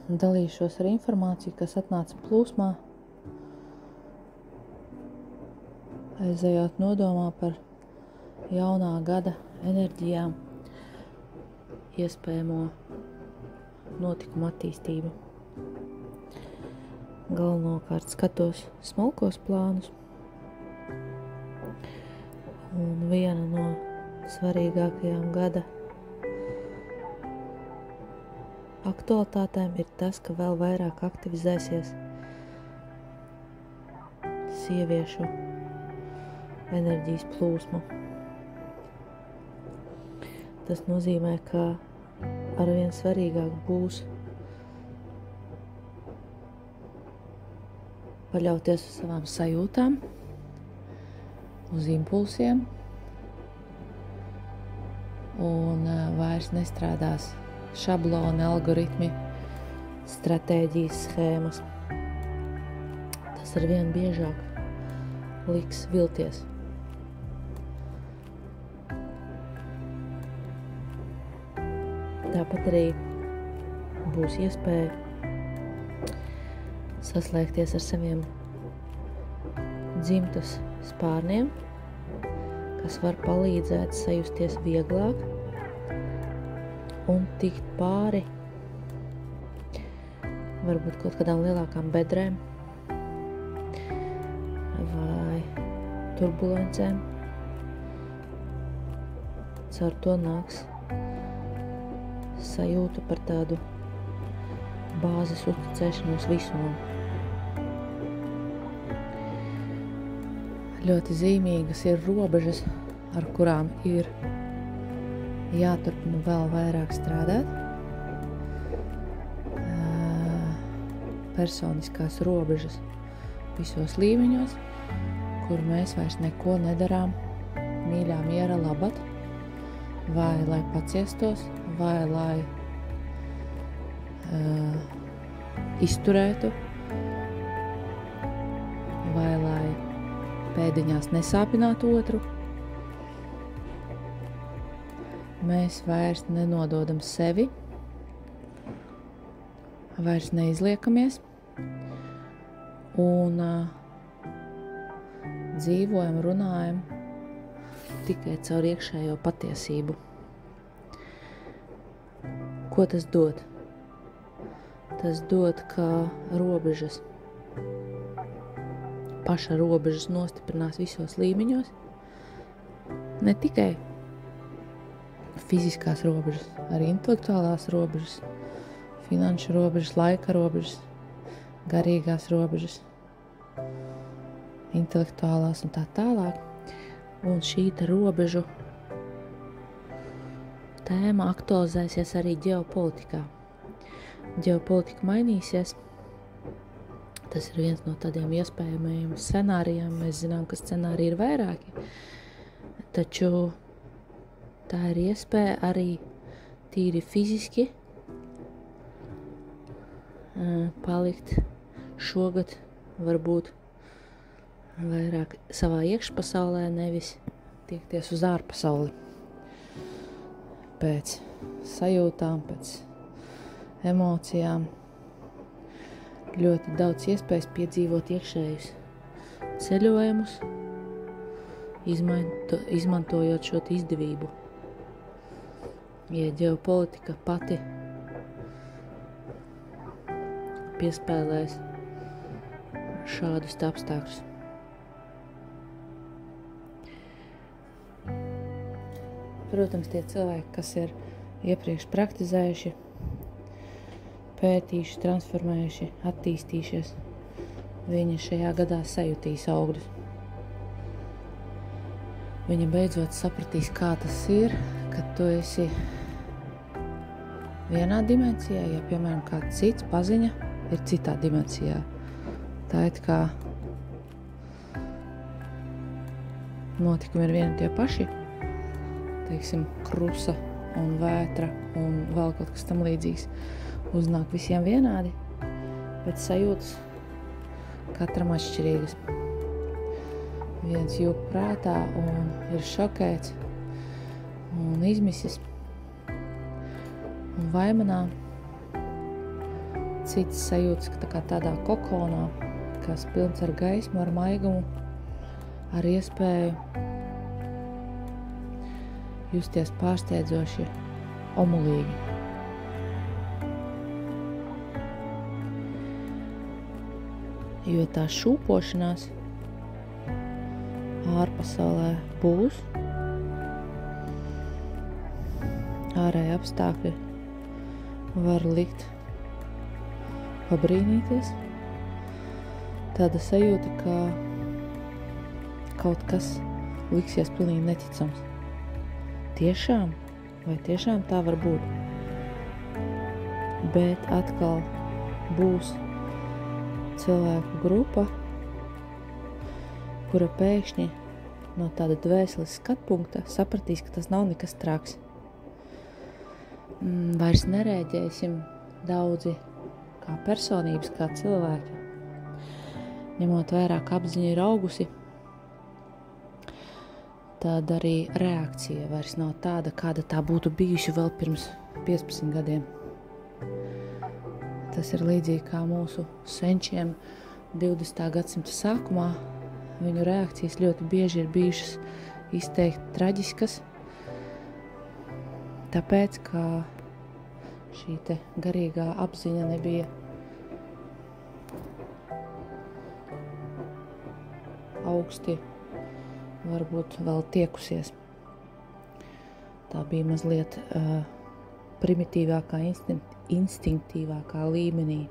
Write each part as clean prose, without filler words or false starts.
dalīšos ar informāciju, kas atnāca plūsmā, aizejot nodomā par jaunā gada enerģijām, iespējamo notikumu attīstību. Galvenokārt skatos smalkos plānus, un viena no svarīgākajām gada aktualitātēm ir tas, ka vēl vairāk aktivizēsies sieviešu enerģijas plūsma. Tas nozīmē, ka arvien svarīgāk būs paļauties uz savām sajūtām, uz impulsiem, un vairs nestrādās šabloni, algoritmi, stratēģijas, schēmas. Tas arvien biežāk liks vilties. Tāpat arī būs iespēja saslēgties ar saviem dzimtas spārniem, kas var palīdzēt sajusties vieglāk un tikt pāri varbūt kaut kādām lielākām bedrēm vai turbulencēm. Caur to nāks sajūta par tādu bāzes uzticēšanos visumam. Ļoti zīmīgas ir robežas, ar kurām ir jāturpina vēl vairāk strādāt. Personiskās robežas visos līmeņos, kur mēs vairs neko nedarām mīļā miera labad, vai lai paciestos, vai lai izturētu, vai lai pēdiņās nesāpinātu otru. Mēs vairs nenododam sevi, vairs neizliekamies un dzīvojam, runājam tikai caur iekšējo patiesību. Ko tas dod? Tas dod, ka robežas, paša robežas nostiprinās visos līmeņos, ne tikai fiziskās robežas, arī intelektuālās robežas, finanšu robežas, laika robežas, garīgās robežas, intelektuālās un tā tālāk. Un šī robežu tēma aktualizēsies arī ģeopolitikā. Ģeopolitika mainīsies. Tas ir viens no tādiem iespējamajiem scenārijiem. Mēs zinām, ka scenāriji ir vairāki, taču tā ir iespēja arī tīri fiziski palikt šogad varbūt vairāk savā iekšpasaulē, nevis tiekties uz ārpasauli. Pēc sajūtām, pēc emocijām. Ļoti daudz iespējas piedzīvot iekšējus ceļojumus, izmantojot šo izdevību. Ja ģeopolitika pati piespēlēs šādus apstākļus. Protams, tie cilvēki, kas ir iepriekš praktizējuši, pētījuši, transformējuši, attīstījušies, viņi šajā gadā sajutīs augļus. Viņi beidzot sapratīs, kā tas ir, kad tu esi vienā dimensijā, ja, piemēram, kāds cits paziņa ir citā dimensijā. Tā ir kā notikumi ir vieni tie paši, teiksim, krusa un vētra un vēl kaut kas tam līdzīgs uznāk visiem vienādi, bet sajūtas katram atšķirīgas. Viens jūg prātā un ir šokēts un izmisis un vaimanā. cits sajūtas, ka tā kā tādā kokonā, kas pilns ar gaismu, ar maigumu, ar iespēju justies pārsteidzoši omulīgi. Jo tā šūpošanās ārpasaulē būs, ārēji apstākļi var likt pabrīnīties. Tāda sajūta, ka kaut kas liksies pilnīgi neticams. Tiešām? Vai tiešām tā var būt? Bet atkal būs cilvēku grupa, kura pēkšņi no tāda dvēseles skatpunkta sapratīs, ka tas nav nekas traks. Vairs nerēģēsim daudzi kā personības, kā cilvēki. Ņemot vērā, ka apziņa ir augusi, tad arī reakcija vairs nav tāda, kāda tā būtu bijusi vēl pirms 15 gadiem. Tas ir līdzīgi kā mūsu senčiem 20. gadsimta sākumā. Viņu reakcijas ļoti bieži ir bijušas izteikti traģiskas, tāpēc, ka šī te garīgā apziņa nebija augsti, varbūt vēl tiekusies. Tā bija mazliet primitīvākā, instinktīvākā līmenī.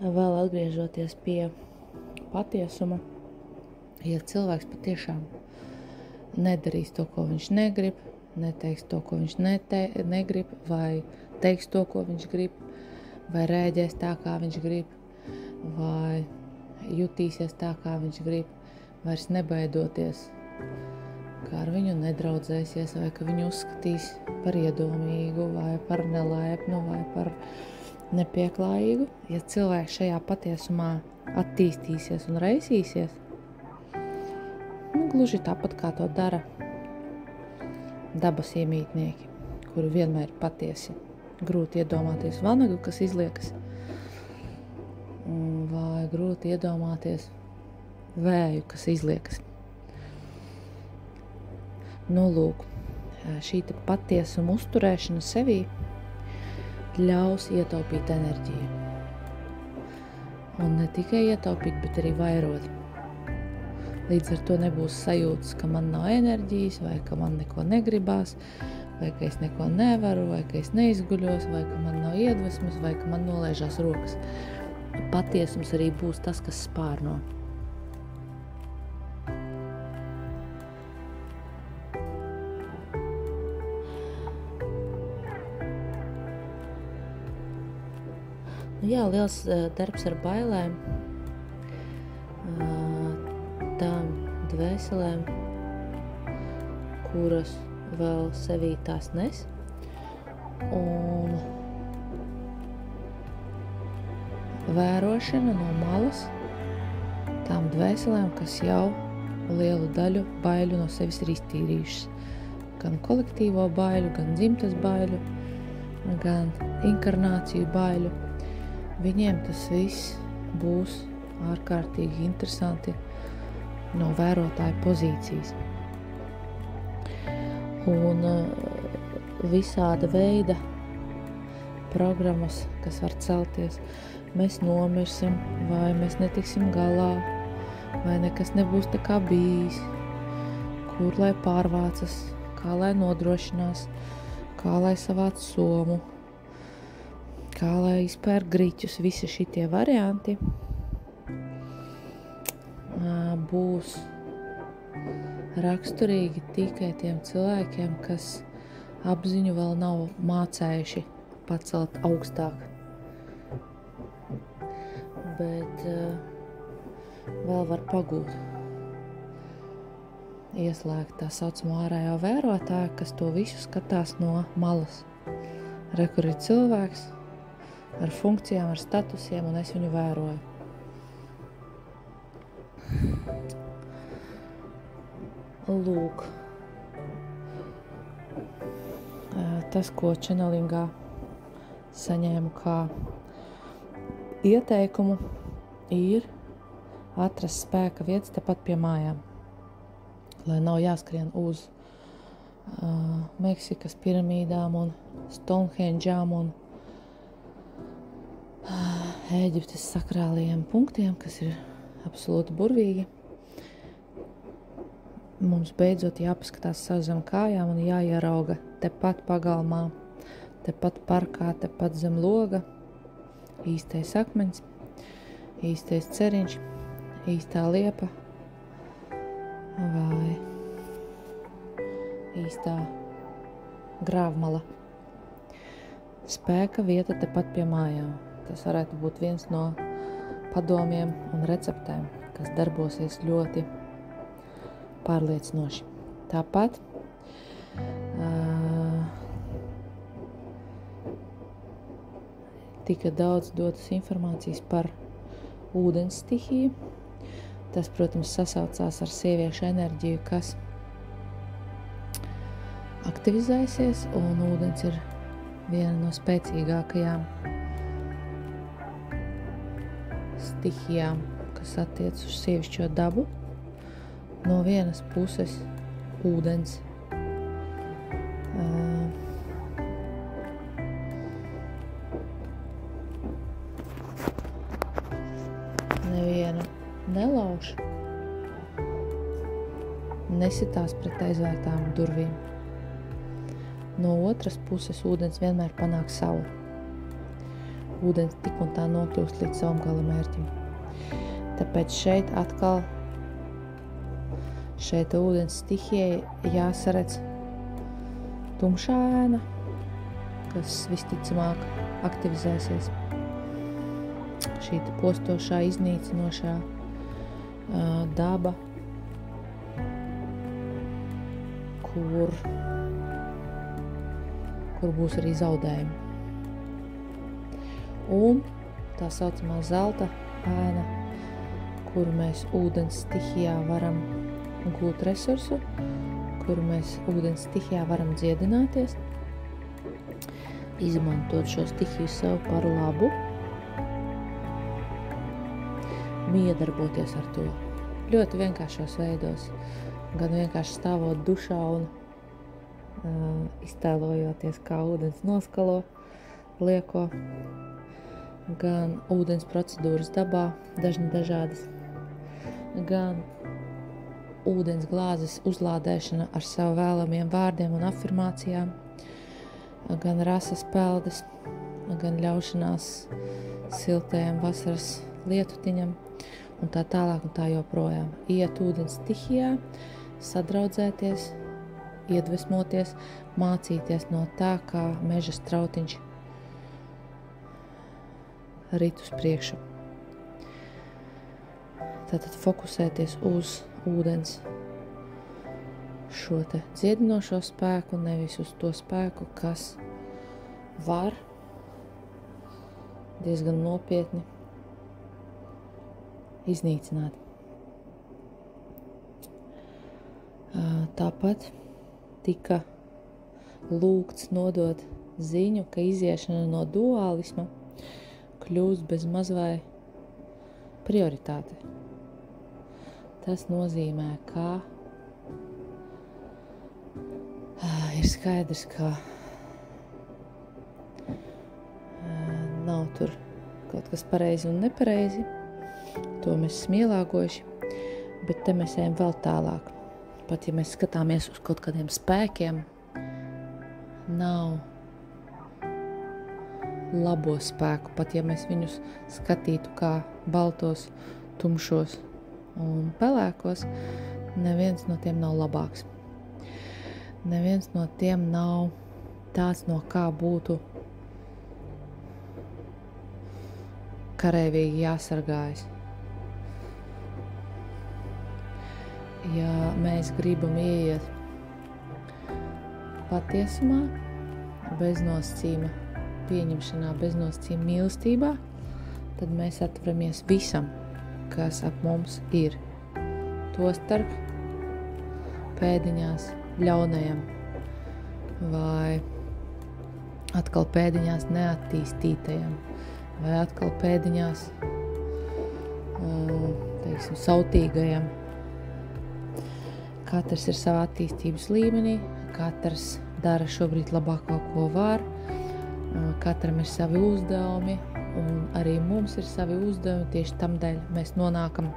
Vēl atgriežoties pie patiesuma, ja cilvēks patiešām nedarīs to, ko viņš negrib, neteiks to, ko viņš negrib, vai teiks to, ko viņš grib, vai rēģēs tā, kā viņš grib, vai jutīsies tā, kā viņš grib, vairs nebaidoties, ka ar viņu nedraudzēsies, vai ka viņu uzskatīs par iedomīgu, vai par nelaipnu, vai par nepieklājīgu. Ja cilvēks šajā patiesumā attīstīsies un raisīsies, gluži tāpat kā to dara dabas iemītnieki, kuri vienmēr ir patiesi. Grūti iedomāties vanagu, kas izliekas, vai grūti iedomāties vēju, kas izliekas. Nu, lūk, šī patiesuma uzturēšana sevī ļaus ietaupīt enerģiju. Un ne tikai ietaupīt, bet arī vairot. Līdz ar to nebūs sajūtas, ka man nav enerģijas, vai ka man neko negribās, vai ka es neko nevaru, vai ka es neizguļos, vai ka man nav iedvesmas, vai ka man nolaižās rokas. Patiesums arī būs tas, kas spārno. Jā, liels darbs ar bailēm, tām dvēselēm, kuras vēl sevī tās nes, un vērošana no malas tām dvēselēm, kas jau lielu daļu baiļu no sevis ir iztīrījušas. Gan kolektīvo baiļu, gan dzimtes baiļu, gan inkarnāciju baiļu. Viņiem tas viss būs ārkārtīgi interesanti no vērotāja pozīcijas. Un visāda veida programmas, kas var celties, mēs nomirsim, vai mēs netiksim galā, vai nekas nebūs tā kā bijis, kur lai pārvācas, kā lai nodrošinās, kā lai savāc somu, kā lai izpēr griķus. Visi šitie varianti būs raksturīgi tikai tiem cilvēkiem, kas apziņu vēl nav mācējuši pacelt augstāk. Bet vēl var pagūt. Ieslēgt tā saucamo ārējo vērotāju, kas to visu skatās no malas. Re, kur ir cilvēks ar funkcijām, ar statusiem, un es viņu vēroju. Lūk, tas, ko čenelingā saņēmu kā ieteikumu, ir atrast spēka vietas tepat pie mājām, lai nav jāskrien uz Meksikas piramīdām un Stonhendžām un Ēģiptes sakrālajiem punktiem, kas ir absolūti burvīgi. Mums beidzot jāpaskatās savu zem kājām un jāierauga tepat pagalmā, tepat parkā, tepat zem loga, īstais akmens, īstais ceriņš, īstā liepa vai īstā grāvmala. Spēka vieta tepat pie mājām. Tas varētu būt viens no padomiem un receptēm, kas darbosies ļoti pārliecinoši. Tāpat tika daudz dotas informācijas par ūdens stihiju. Tas, protams, sasaucās ar sieviešu enerģiju, kas aktivizēsies, un ūdens ir viena no spēcīgākajām stihijām, kas attiec uz sievišķo dabu. No vienas puses ūdens nevienu nelauž, nesitās pret aizvērtām durvīm. No otras puses ūdens vienmēr panāk savu. Ūdens tik un tā nokļūst līdz savam gala mērķim. Tāpēc šeit ūdens stihijai jāsaredz tumšā ēna, kas visticamāk aktivizēsies. Šī postošā, iznīcinošā daba, kur būs arī zaudējumi. Un tā saucamā zelta ēna, kuru mēs ūdens stihijā varam gūt resursu, kuru mēs ūdens stihijā varam dziedināties, izmantot šo stihiju sev par labu, miedarboties ar to. Ļoti vienkāršos veidos, gan vienkārši stāvot dušā un iztēlojoties, kā ūdens noskalo lieko, gan ūdens procedūras dabā, dažādas, gan ūdens glāzes uzlādēšana ar savu vēlamiem vārdiem un afirmācijām, gan rasas peldes, gan ļaušanās siltajam vasaras lietutiņam un tā tālāk un tā joprojām. Iet ūdens stihijā, sadraudzēties, iedvesmoties, mācīties no tā, kā meža strautiņš rit uz priekšu. Tātad fokusēties uz ūdens šo te dziedinošo spēku, nevis uz to spēku, kas var diezgan nopietni iznīcināt. Tāpat tika lūgts nodot ziņu, ka iziešana no duālisma kļūst bez maz vai prioritāte. Tas nozīmē, ka ir skaidrs, ka nav tur kaut kas pareizi un nepareizi. To mēs esam ielāgojuši, bet te mēs ejam vēl tālāk. Pat ja mēs skatāmies uz kaut kādiem spēkiem, nav labo spēku, pat ja mēs viņus skatītu kā baltos, tumšos un pelēkos, neviens no tiem nav labāks. Neviens no tiem nav tāds, no kā būtu kareivīgi jāsargājas. Ja mēs gribam ieiet patiesumā, beznosacījuma pieņemšanā, beznosacījuma mīlestībā, tad mēs atveramies visam, kas ap mums ir. Tostarp pēdiņās ļaunajam vai atkal pēdiņās neattīstītajam, vai atkal pēdiņās, teiksim, sautīgajam. Katrs ir savā attīstības līmenī, katrs dara šobrīd labāko, ko var, katram ir savi uzdevumi, un arī mums ir savi uzdevumi, tieši tamdēļ mēs nonākam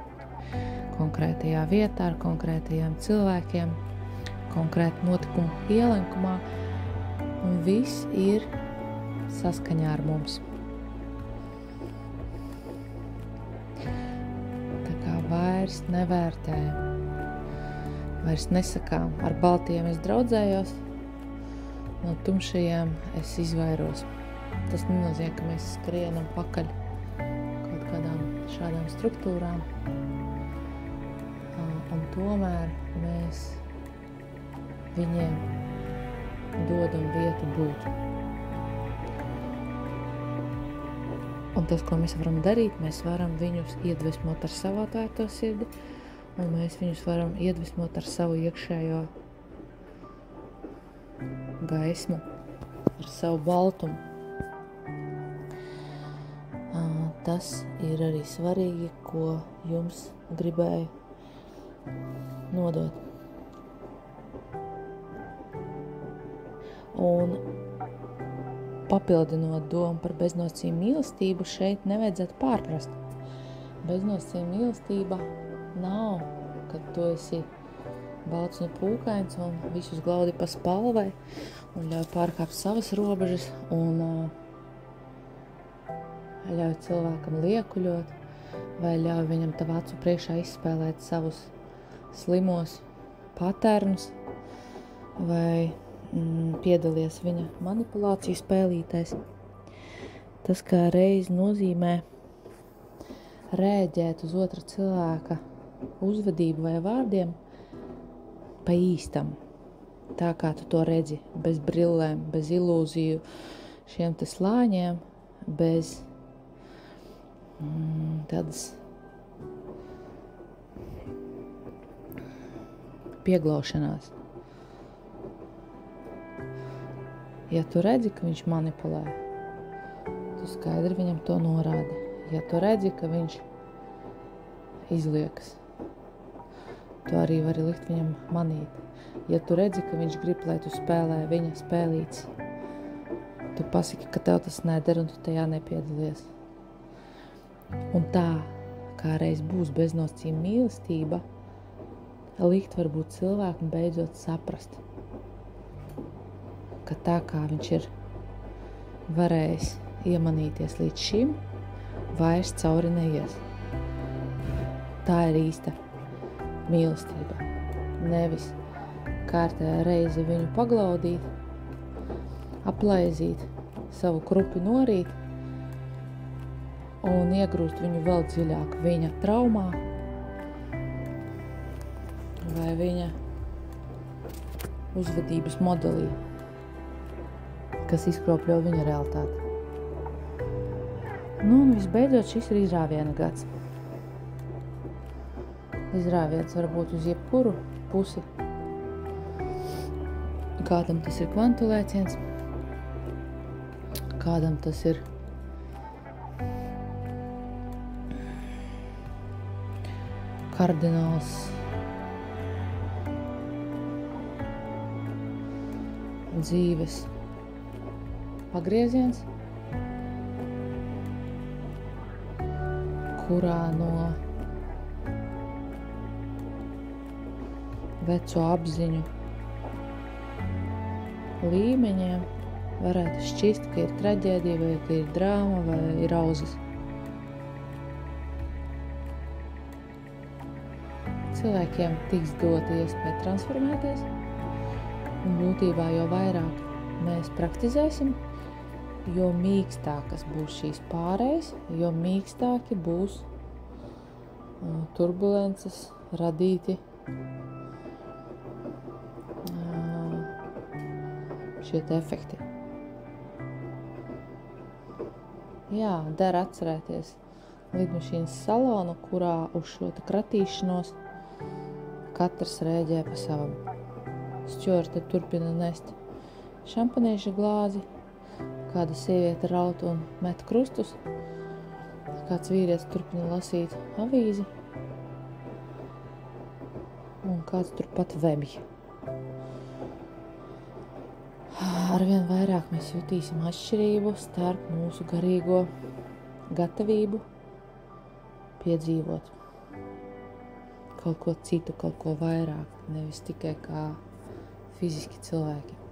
konkrētajā vietā ar konkrētajiem cilvēkiem, konkrētu notikumu ielenkumā, un viss ir saskaņā ar mums. Tā kā vairs nevērtējam, vairs nesakām, ar baltiem es draudzējos, no tumšajiem es izvairos. Tas nenozīmē, ka mēs skrienam pakaļ kaut kādām šādām struktūrām, un tomēr mēs viņiem dodam vietu būt. Un tas, ko mēs varam darīt, mēs varam viņus iedvesmot ar savu atvērto sirdi, un mēs viņus varam iedvesmot ar savu iekšējo gaismu, ar savu baltumu. Tas ir arī svarīgi, ko jums gribēju nodot. Un papildinot domu par beznosacījumu mīlestību, šeit nevajadzētu pārprast. Beznosacījuma mīlestība nav, kad tu esi balts un pūkains un visus glaudi pa spalvai un ļauj pārkāpt savas robežas un ļauj cilvēkam liekuļot vai ļauj viņam tavu acu priekšā izspēlēt savus slimos patērnus vai piedalies viņa manipulāciju spēlītēs. Tas kā reiz nozīmē rēģēt uz otra cilvēka uzvedību vai vārdiem pa īstam. Tā kā tu to redzi, bez brillēm, bez ilūziju šiem te slāņiem, bez tādas pieglaušanās. Ja tu redzi, ka viņš manipulē, tu skaidri viņam to norādi. Ja tu redzi, ka viņš izliekas, tu arī vari likt viņam manīt. Ja tu redzi, ka viņš grib, lai tu spēlē viņa spēlītes, tu pasaki, ka tev tas neder un tu tajā nepiedalies. Un tā, kā reiz būs beznosacījuma mīlestība, likt varbūt cilvēkam beidzot saprast, ka tā kā viņš ir varējis iemanīties līdz šim, vairs cauri neies. Tā ir īsta mīlestība. Nevis kārtējā reize viņu paglaudīt, aplaizīt, savu krupi norīt un iegrūst viņu vēl dziļāk viņa traumā vai viņa uzvedības modelī, kas izkropļo viņa realitāti. Un visbeidzot, šis ir izrāviena gads. Izrāviens var būt uz jebkuru pusi. Kādam tas ir kvantu lēciens, kādam tas ir kardināls dzīves pagrieziens, kurā no veco apziņu līmeņiem varētu šķist, ka ir traģēdija, vai ka ir drāma, vai ir auzas. Cilvēkiem tiks dota iespēja transformēties, un būtībā jo vairāk mēs praktizēsim, jo mīkstākas būs šīs pārējas, jo mīkstāki būs turbulences radīti šie efekti. Jā, der atcerēties lidmašīnas salonu, kurā uz šo kratīšanos katrs rēģē pa savam. Stjuarte turpina nest šampanieša glāzi, kāda sieviete raut un met krustus, kāds vīrietis turpina lasīt avīzi, un kāds turpat vebj. Arvien vairāk mēs jutīsim atšķirību starp mūsu garīgo gatavību piedzīvot kaut ko citu, kaut ko vairāk, nevis tikai kā fiziski cilvēki.